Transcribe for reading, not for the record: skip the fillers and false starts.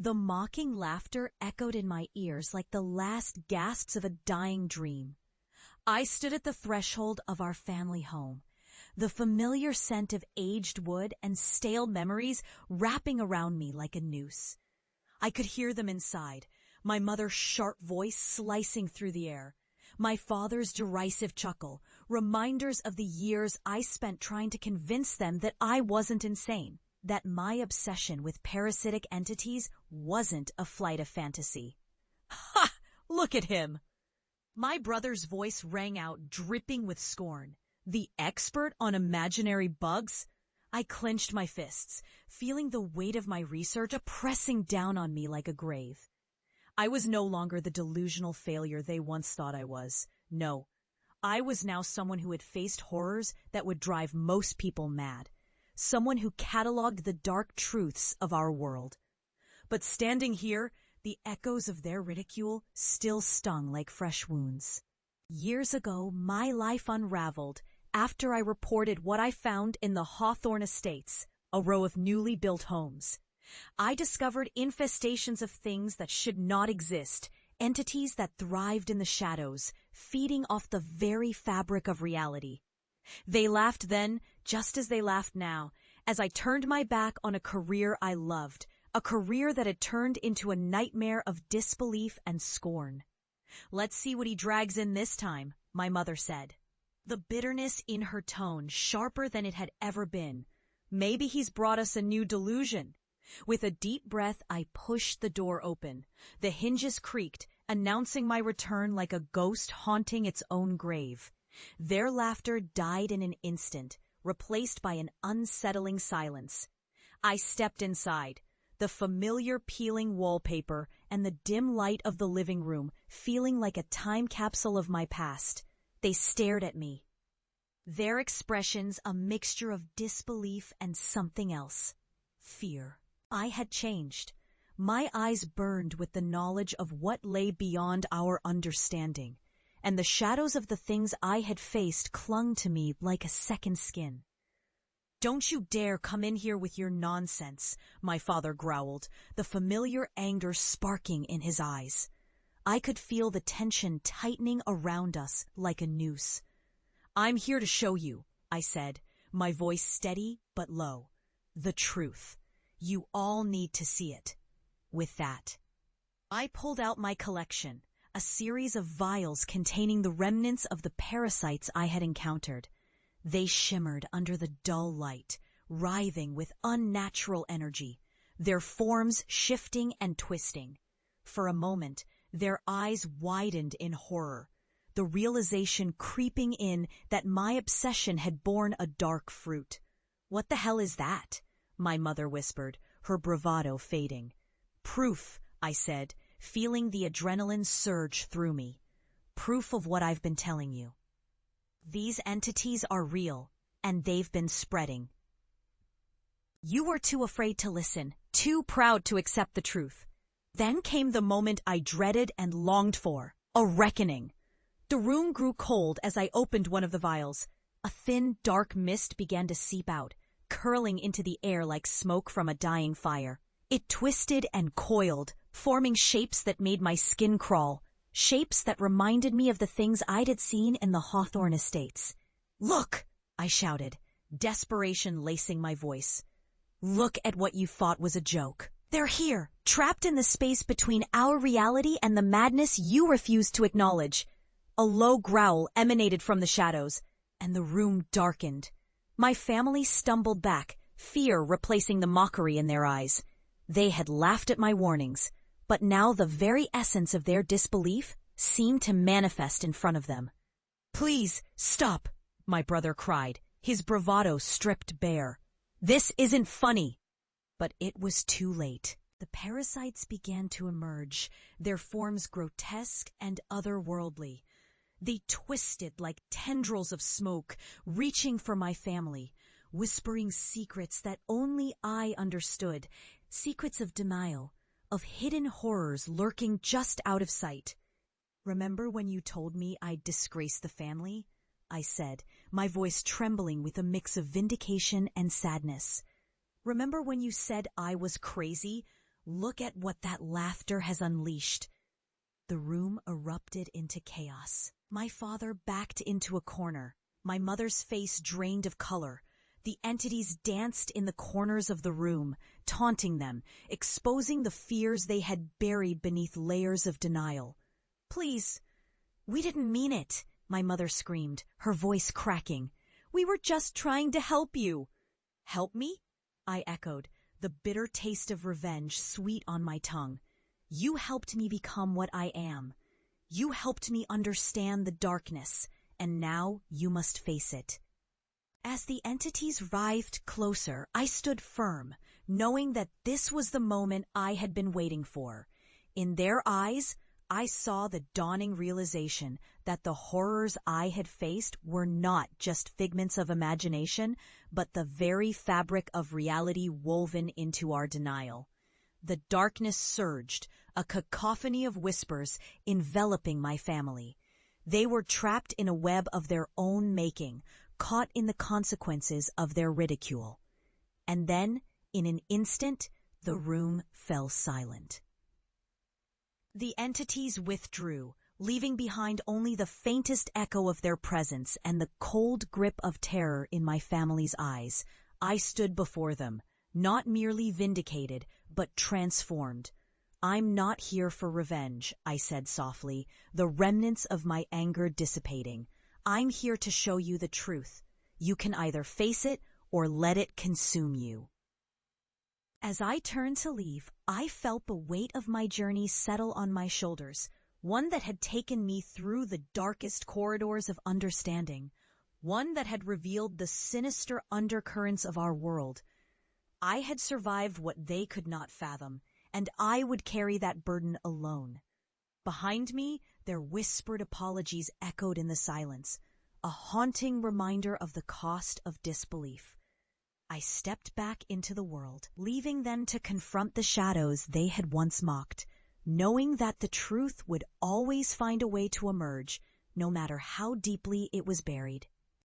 The mocking laughter echoed in my ears like the last gasps of a dying dream. I stood at the threshold of our family home, the familiar scent of aged wood and stale memories wrapping around me like a noose. I could hear them inside, my mother's sharp voice slicing through the air, my father's derisive chuckle, reminders of the years I spent trying to convince them that I wasn't insane, that my obsession with parasitic entities wasn't a flight of fantasy. Ha! Look at him! My brother's voice rang out, dripping with scorn. The expert on imaginary bugs? I clenched my fists, feeling the weight of my research pressing down on me like a grave. I was no longer the delusional failure they once thought I was. No, I was now someone who had faced horrors that would drive most people mad. Someone who cataloged the dark truths of our world. But standing here, the echoes of their ridicule still stung like fresh wounds. Years ago, my life unraveled after I reported what I found in the Hawthorne Estates, a row of newly built homes. I discovered infestations of things that should not exist, entities that thrived in the shadows, feeding off the very fabric of reality. They laughed then, just as they laughed now, as I turned my back on a career I loved, a career that had turned into a nightmare of disbelief and scorn. "Let's see what he drags in this time," my mother said. The bitterness in her tone sharper than it had ever been. Maybe he's brought us a new delusion. With a deep breath, I pushed the door open. The hinges creaked, announcing my return like a ghost haunting its own grave. Their laughter died in an instant, replaced by an unsettling silence. I stepped inside, the familiar peeling wallpaper and the dim light of the living room feeling like a time capsule of my past. They stared at me. Their expressions a mixture of disbelief and something else. Fear. I had changed. My eyes burned with the knowledge of what lay beyond our understanding, and the shadows of the things I had faced clung to me like a second skin. "Don't you dare come in here with your nonsense," my father growled, the familiar anger sparking in his eyes. I could feel the tension tightening around us like a noose. "I'm here to show you," I said, my voice steady but low. "The truth. You all need to see it." With that, I pulled out my collection, a series of vials containing the remnants of the parasites I had encountered. They shimmered under the dull light, writhing with unnatural energy, their forms shifting and twisting. For a moment, their eyes widened in horror, the realization creeping in that my obsession had borne a dark fruit. "What the hell is that?" my mother whispered, her bravado fading. "Proof," I said, feeling the adrenaline surge through me. "Proof of what I've been telling you. These entities are real, and they've been spreading." You were too afraid to listen, too proud to accept the truth. Then came the moment I dreaded and longed for, a reckoning. The room grew cold as I opened one of the vials. A thin, dark mist began to seep out, curling into the air like smoke from a dying fire. It twisted and coiled, forming shapes that made my skin crawl, shapes that reminded me of the things I'd seen in the Hawthorne Estates. "Look!" I shouted, desperation lacing my voice. "Look at what you thought was a joke. They're here, trapped in the space between our reality and the madness you refuse to acknowledge." A low growl emanated from the shadows, and the room darkened. My family stumbled back, fear replacing the mockery in their eyes. They had laughed at my warnings, but now the very essence of their disbelief seemed to manifest in front of them. "Please, stop," my brother cried, his bravado stripped bare. "This isn't funny." But it was too late. The parasites began to emerge, their forms grotesque and otherworldly. They twisted like tendrils of smoke, reaching for my family, whispering secrets that only I understood, secrets of denial, of hidden horrors lurking just out of sight. "Remember when you told me I'd disgrace the family?" I said, my voice trembling with a mix of vindication and sadness. "Remember when you said I was crazy, Look at what that laughter has unleashed." The room erupted into chaos. My father backed into a corner, my mother's face drained of color. The entities danced in the corners of the room, taunting them, exposing the fears they had buried beneath layers of denial. "Please, we didn't mean it," my mother screamed, her voice cracking. "We were just trying to help you." "Help me?" I echoed, the bitter taste of revenge sweet on my tongue. "You helped me become what I am. You helped me understand the darkness, and now you must face it." As the entities writhed closer, I stood firm, knowing that this was the moment I had been waiting for. In their eyes, I saw the dawning realization that the horrors I had faced were not just figments of imagination, but the very fabric of reality woven into our denial. The darkness surged, a cacophony of whispers enveloping my family. They were trapped in a web of their own making, caught in the consequences of their ridicule. And then, in an instant, the room fell silent. The entities withdrew, leaving behind only the faintest echo of their presence and the cold grip of terror in my family's eyes. I stood before them, not merely vindicated, but transformed. "I'm not here for revenge," I said softly, the remnants of my anger dissipating. "I'm here to show you the truth. You can either face it or let it consume you." As I turned to leave, I felt the weight of my journey settle on my shoulders, one that had taken me through the darkest corridors of understanding, one that had revealed the sinister undercurrents of our world. I had survived what they could not fathom, and I would carry that burden alone. Behind me, their whispered apologies echoed in the silence, a haunting reminder of the cost of disbelief. I stepped back into the world, leaving them to confront the shadows they had once mocked, knowing that the truth would always find a way to emerge, no matter how deeply it was buried.